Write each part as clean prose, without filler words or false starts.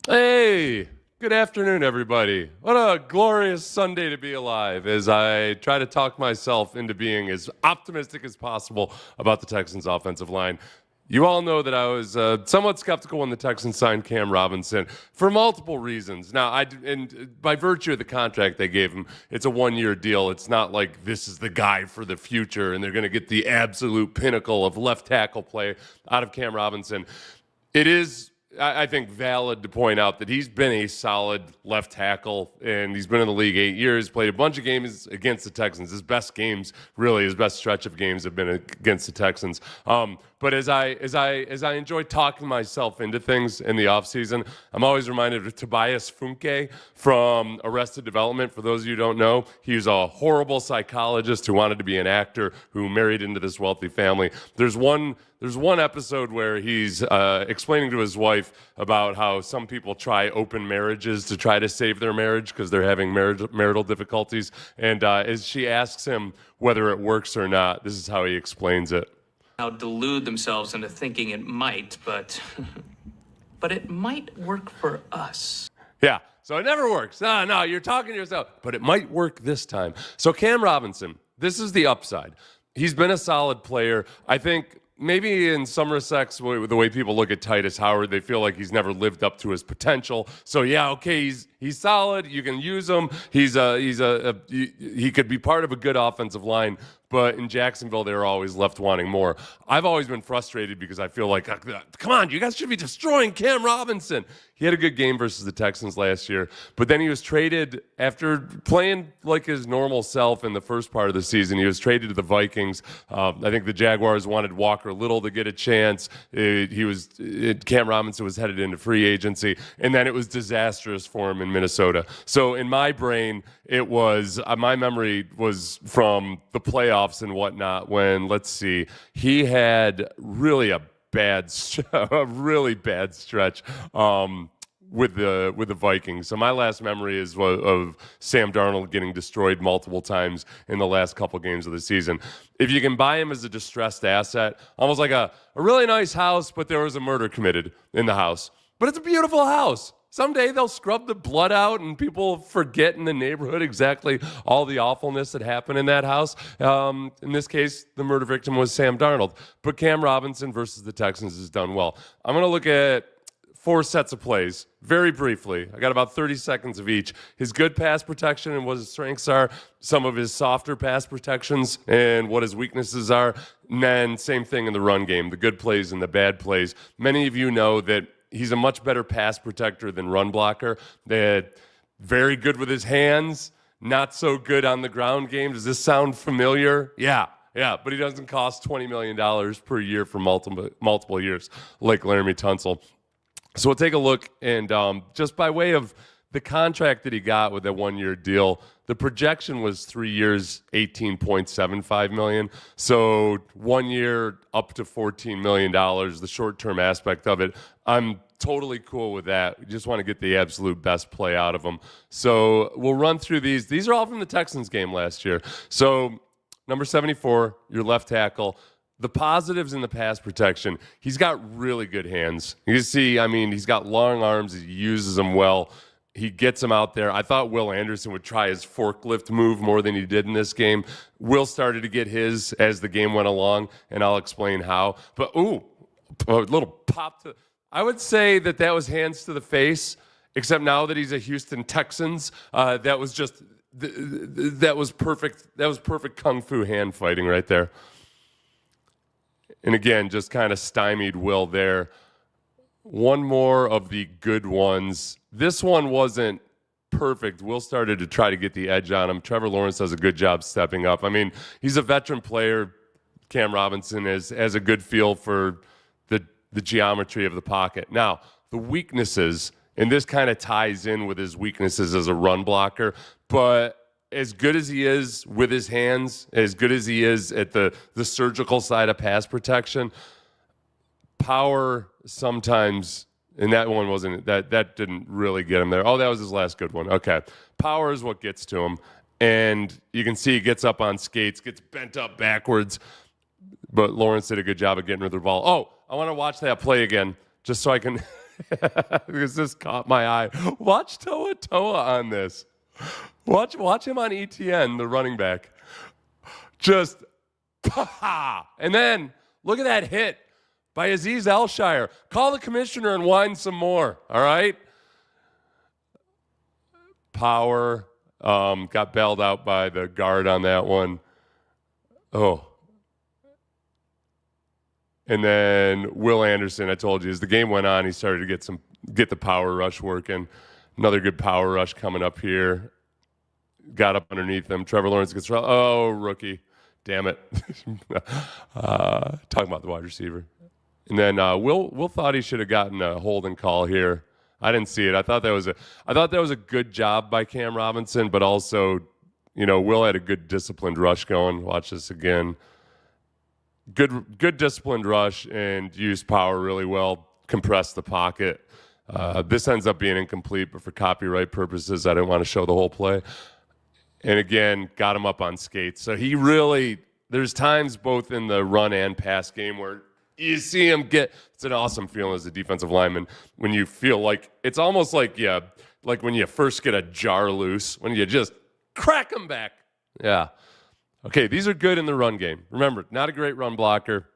Hey, good afternoon, everybody. What a glorious Sunday to be alive as I try to talk myself into being as optimistic as possible about the Texans' offensive line. You all know that I was somewhat skeptical when the Texans signed Cam Robinson for multiple reasons. Now, and by virtue of the contract they gave him, it's a one-year deal. It's not like this is the guy for the future and they're going to get the absolute pinnacle of left tackle play out of Cam Robinson. It is, I think, valid to point out that he's been a solid left tackle, and he's been in the league 8 years, played a bunch of games against the Texans. His best games, really, his best stretch of games have been against the Texans. But as I enjoy talking myself into things in the offseason, I'm always reminded of Tobias Funke from Arrested Development. For those of you who don't know, he was a horrible psychologist who wanted to be an actor, who married into this wealthy family. There's one episode where he's explaining to his wife about how some people try open marriages to try to save their marriage because they're having marital difficulties. And as she asks him whether it works or not, this is how he explains it. Delude themselves into thinking it might, but it might work for us. Yeah, so it never works. No, you're talking to yourself, but it might work this time. So Cam Robinson, this is the upside. He's been a solid player. I think maybe in some respects, the way people look at Titus Howard, they feel like he's never lived up to his potential. So yeah, okay, he's solid. You can use him. He could be part of a good offensive line. But in Jacksonville, they were always left wanting more. I've always been frustrated because I feel like, come on, you guys should be destroying Cam Robinson. He had a good game versus the Texans last year, but then he was traded after playing like his normal self in the first part of the season. He was traded to the Vikings. I think the Jaguars wanted Walker Little to get a chance. Cam Robinson was headed into free agency, and then it was disastrous for him in Minnesota. So in my brain, my memory was from the playoffs and whatnot when, let's see, he had really a really bad stretch with the Vikings. So my last memory is of Sam Darnold getting destroyed multiple times in the last couple games of the season. If you can buy him as a distressed asset, almost like a really nice house, but there was a murder committed in the house. But it's a beautiful house. Someday they'll scrub the blood out and people forget in the neighborhood exactly all the awfulness that happened in that house. In this case, the murder victim was Sam Darnold. But Cam Robinson versus the Texans has done well. I'm going to look at 4 sets of plays very briefly. I got about 30 seconds of each. His good pass protection and what his strengths are, some of his softer pass protections and what his weaknesses are, and then same thing in the run game, the good plays and the bad plays. Many of you know that he's a much better pass protector than run blocker. They're very good with his hands, not so good on the ground game. Does this sound familiar? Yeah, but he doesn't cost $20 million per year for multiple years like Laramie Tunsil. So we'll take a look, and just by way of the contract that he got with that one-year deal, the projection was 3 years, $18.75 million. So 1 year up to $14 million, the short-term aspect of it. I'm totally cool with that. We just want to get the absolute best play out of him. So we'll run through these. These are all from the Texans game last year. So number 74, your left tackle. The positives in the pass protection, he's got really good hands. You see, he's got long arms. He uses them well. He gets them out there. I thought Will Anderson would try his forklift move more than he did in this game. Will started to get his as the game went along, and I'll explain how. But, a little pop to... I would say that was hands to the face, except now that he's a Houston Texans, that was perfect. That was perfect kung fu hand fighting right there. And again, just kind of stymied Will there. One more of the good ones. This one wasn't perfect. Will started to try to get the edge on him. Trevor Lawrence does a good job stepping up. He's a veteran player. Cam Robinson has a good feel for the geometry of the pocket. Now, the weaknesses, and this kind of ties in with his weaknesses as a run blocker, but as good as he is with his hands, as good as he is at the surgical side of pass protection, power sometimes, and that one wasn't, that didn't really get him there. Oh, that was his last good one. Okay. Power is what gets to him. And you can see he gets up on skates, gets bent up backwards. But Lawrence did a good job of getting rid of the ball. Oh, I want to watch that play again just so I can because this caught my eye. Watch Toa on this. Watch him on ETN, the running back. Just, and then look at that hit by Azeez Alshire. Call the commissioner and whine some more, all right? Power, got bailed out by the guard on that one. Oh. And then Will Anderson, I told you, as the game went on, he started to get the power rush working. Another good power rush coming up here. Got up underneath him. Trevor Lawrence gets, rookie. Damn it. Talking about the wide receiver. And then Will thought he should have gotten a holding call here. I didn't see it. I thought that was a good job by Cam Robinson, but also, Will had a good disciplined rush going. Watch this again. Good disciplined rush and used power really well. Compressed the pocket. This ends up being incomplete, but for copyright purposes, I didn't want to show the whole play. And again, got him up on skates. So he really, there's times both in the run and pass game where you see him it's an awesome feeling as a defensive lineman when you feel like, it's almost like when you first get a jar loose, when you just crack him back. Yeah. Okay, these are good in the run game. Remember, not a great run blocker,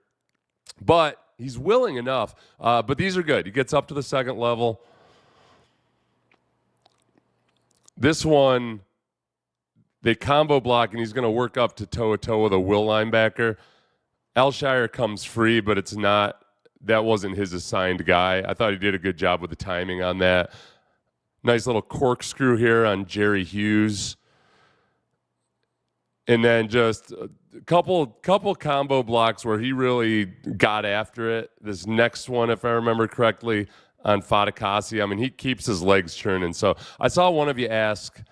but he's willing enough. But these are good. He gets up to the second level. This one, they combo block, and he's going to work up to toe-to-toe with a Will linebacker. Alshire comes free, but that wasn't his assigned guy. I thought he did a good job with the timing on that. Nice little corkscrew here on Jerry Hughes. And then just a couple combo blocks where he really got after it. This next one, if I remember correctly, on Fadakasi, I mean, he keeps his legs churning. So I saw one of you ask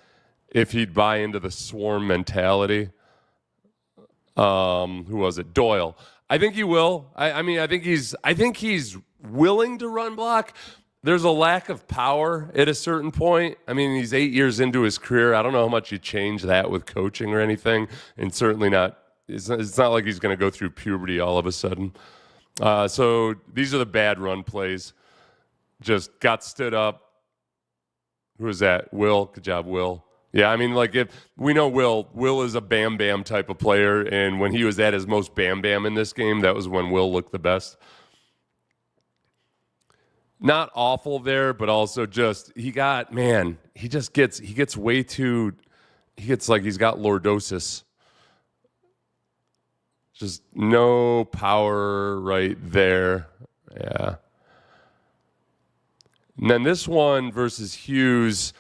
if he'd buy into the swarm mentality. Who was it? Doyle. I think he will. I think he's willing to run block. There's a lack of power at a certain point. I mean, he's 8 years into his career. I don't know how much you change that with coaching or anything, and certainly not. It's not like he's going to go through puberty all of a sudden. So these are the bad run plays. Just got stood up. Who was that? Will. Good job, Will. Yeah, I mean, like, if we know Will is a bam bam type of player, and when he was at his most bam bam in this game, that was when Will looked the best. Not awful there, but also just he gets like he's got lordosis. Just no power right there. Yeah. And then this one versus Hughes,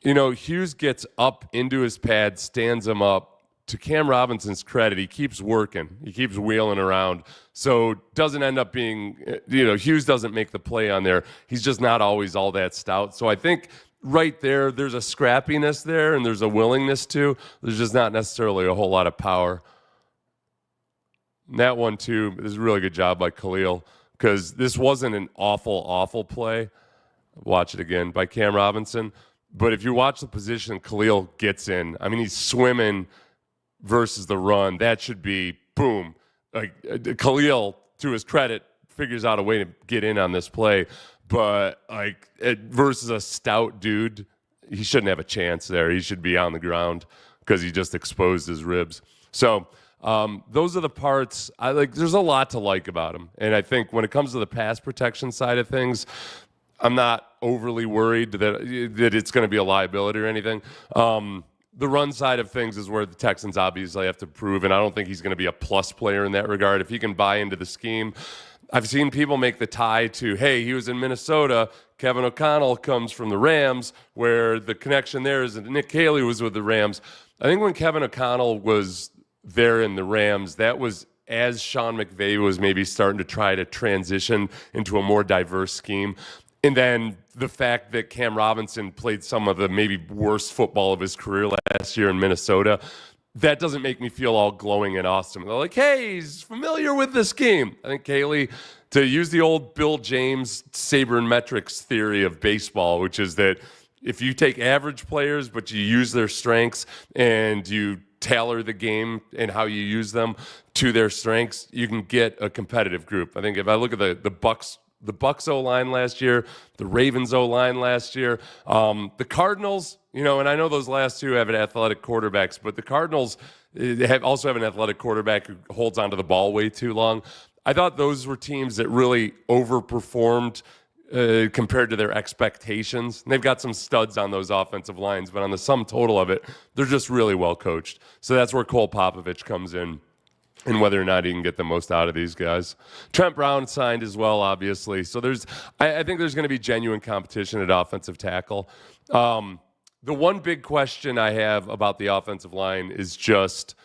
Hughes gets up into his pad, stands him up. To Cam Robinson's credit, he keeps working. He keeps wheeling around. So doesn't end up being, Hughes doesn't make the play on there. He's just not always all that stout. So I think right there's a scrappiness there and there's a willingness to. There's just not necessarily a whole lot of power. And that one, too, is a really good job by Khalil because this wasn't an awful play. Watch it again by Cam Robinson. But if you watch the position Khalil gets in, I mean, he's swimming versus the run. That should be boom. Like Khalil, to his credit, figures out a way to get in on this play. But versus a stout dude, he shouldn't have a chance there. He should be on the ground because he just exposed his ribs. So those are the parts I like. There's a lot to like about him. And I think when it comes to the pass protection side of things, I'm not overly worried that it's going to be a liability or anything. The run side of things is where the Texans obviously have to prove, and I don't think he's going to be a plus player in that regard. If he can buy into the scheme, I've seen people make the tie to, hey, he was in Minnesota. Kevin O'Connell comes from the Rams, where the connection there is that Nick Caley was with the Rams. I think when Kevin O'Connell was there in the Rams, that was as Sean McVay was maybe starting to try to transition into a more diverse scheme. And then the fact that Cam Robinson played some of the maybe worst football of his career last year in Minnesota, that doesn't make me feel all glowing and awesome. They're like, hey, he's familiar with this scheme. I think Caley, to use the old Bill James sabermetrics theory of baseball, which is that if you take average players but you use their strengths and you tailor the game and how you use them to their strengths, you can get a competitive group. I think if I look at the Bucks the Bucs O-line last year, the Ravens O-line last year, the Cardinals, and I know those last two have athletic quarterbacks, but the Cardinals also have an athletic quarterback who holds onto the ball way too long. I thought those were teams that really overperformed compared to their expectations. And they've got some studs on those offensive lines, but on the sum total of it, they're just really well coached. So that's where Cole Popovich comes in and whether or not he can get the most out of these guys. Trent Brown signed as well, obviously. So I think there's going to be genuine competition at offensive tackle. The one big question I have about the offensive line is just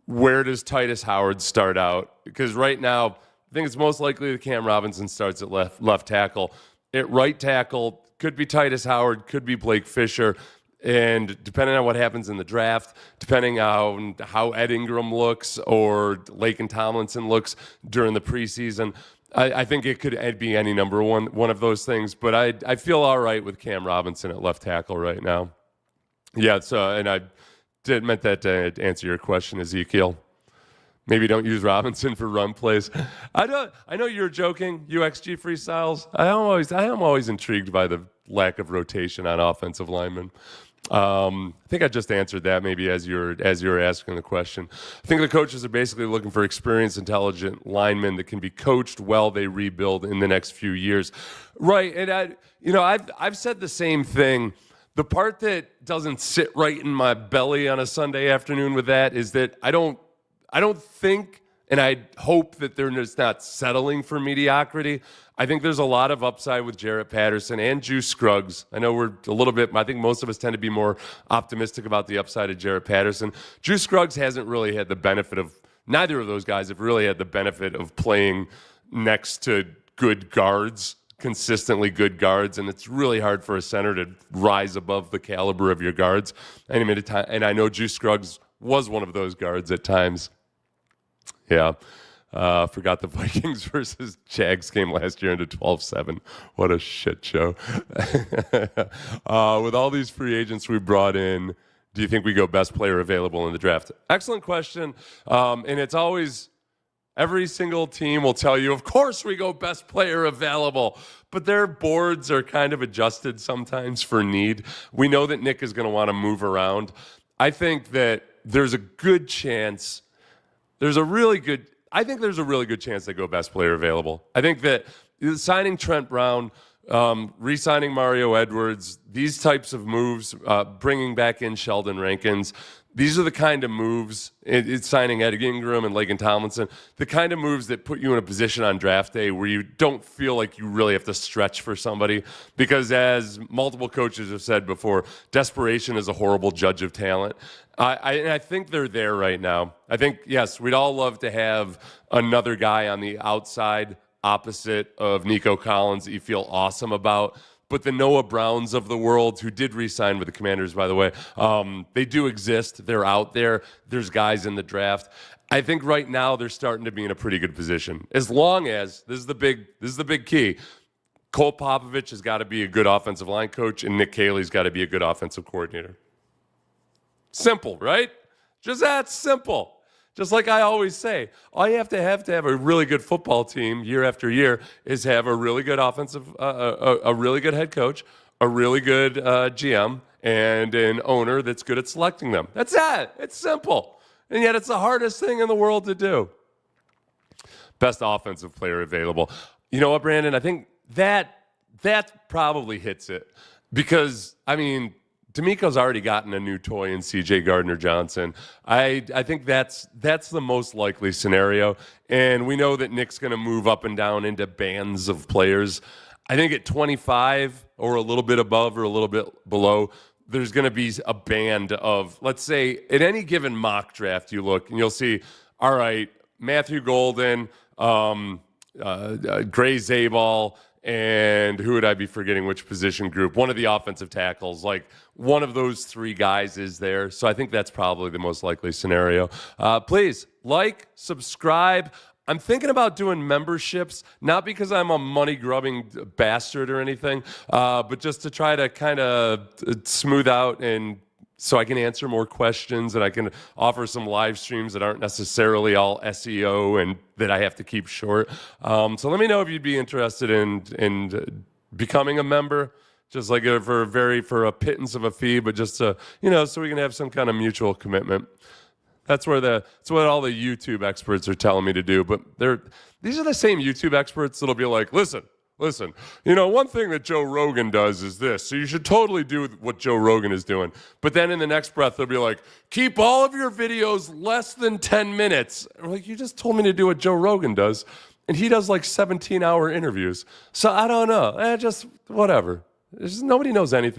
where does Titus Howard start out? Because right now, I think it's most likely that Cam Robinson starts at left tackle. At right tackle, could be Titus Howard, could be Blake Fisher. And depending on what happens in the draft, depending on how Ed Ingram looks or Laken Tomlinson looks during the preseason, I think it could be any number one of those things. But I feel all right with Cam Robinson at left tackle right now. Yeah, and I meant that to answer your question, Ezekiel. Maybe don't use Robinson for run plays. I know you're joking, UXG freestyles. I am always intrigued by the lack of rotation on offensive linemen. I think I just answered that maybe as you were asking the question. I think the coaches are basically looking for experienced, intelligent linemen that can be coached while they rebuild in the next few years. Right, and I've said the same thing. The part that doesn't sit right in my belly on a Sunday afternoon with that is that I don't think, and I hope that they're just not settling for mediocrity. I think there's a lot of upside with Jarrett Patterson and Juice Scruggs. I know I think most of us tend to be more optimistic about the upside of Jarrett Patterson. Juice Scruggs hasn't really had the benefit of, neither of those guys have really had the benefit of playing next to good guards, consistently good guards, and it's really hard for a center to rise above the caliber of your guards. And I know Juice Scruggs was one of those guards at times. Yeah. Forgot the Vikings versus Jags game last year into 12-7. What a shit show. With all these free agents we brought in, do you think we go best player available in the draft? Excellent question. And it's always, every single team will tell you, of course we go best player available. But their boards are kind of adjusted sometimes for need. We know that Nick is going to want to move around. I think that there's a good chance, there's a really good chance they go best player available. I think that signing Trent Brown, re-signing Mario Edwards, these types of moves, bringing back in Sheldon Rankins, these are the kind of moves, it's signing Ed Ingram and Laken Tomlinson, the kind of moves that put you in a position on draft day where you don't feel like you really have to stretch for somebody. Because as multiple coaches have said before, desperation is a horrible judge of talent. I think they're there right now. I think, yes, we'd all love to have another guy on the outside opposite of Nico Collins that you feel awesome about. But the Noah Browns of the world, who did re-sign with the Commanders, by the way, they do exist. They're out there. There's guys in the draft. I think right now they're starting to be in a pretty good position. As long as, this is the big key, Cole Popovich has got to be a good offensive line coach, and Nick Caley's got to be a good offensive coordinator. Simple, right? Just that simple. Just like I always say, all you have to have a really good football team year after year is have a really good a really good head coach, a really good GM, and an owner that's good at selecting them. That's it. It's simple. And yet it's the hardest thing in the world to do. Best offensive player available. You know what, Brandon? I think that probably hits it. Because, D'Amico's already gotten a new toy in C.J. Gardner-Johnson. I think that's the most likely scenario. And we know that Nick's going to move up and down into bands of players. I think at 25 or a little bit above or a little bit below, there's going to be a band of, let's say, at any given mock draft you look and you'll see, all right, Matthew Golden, Gray Zabal, and who would I be forgetting which position group? One of the offensive tackles, like one of those three guys is there. So I think that's probably the most likely scenario. Please like, subscribe. I'm thinking about doing memberships, not because I'm a money-grubbing bastard or anything, but just to try to kind of smooth out and so I can answer more questions and I can offer some live streams that aren't necessarily all SEO and that I have to keep short. So let me know if you'd be interested in becoming a member, just like for a pittance of a fee, but just to, so we can have some kind of mutual commitment. That's what all the YouTube experts are telling me to do. But these are the same YouTube experts that'll be like, listen, one thing that Joe Rogan does is this, so you should totally do what Joe Rogan is doing. But then in the next breath, they'll be like, keep all of your videos less than 10 minutes. I'm like, you just told me to do what Joe Rogan does. And he does like 17-hour interviews. So I don't know. Just whatever. Nobody knows anything.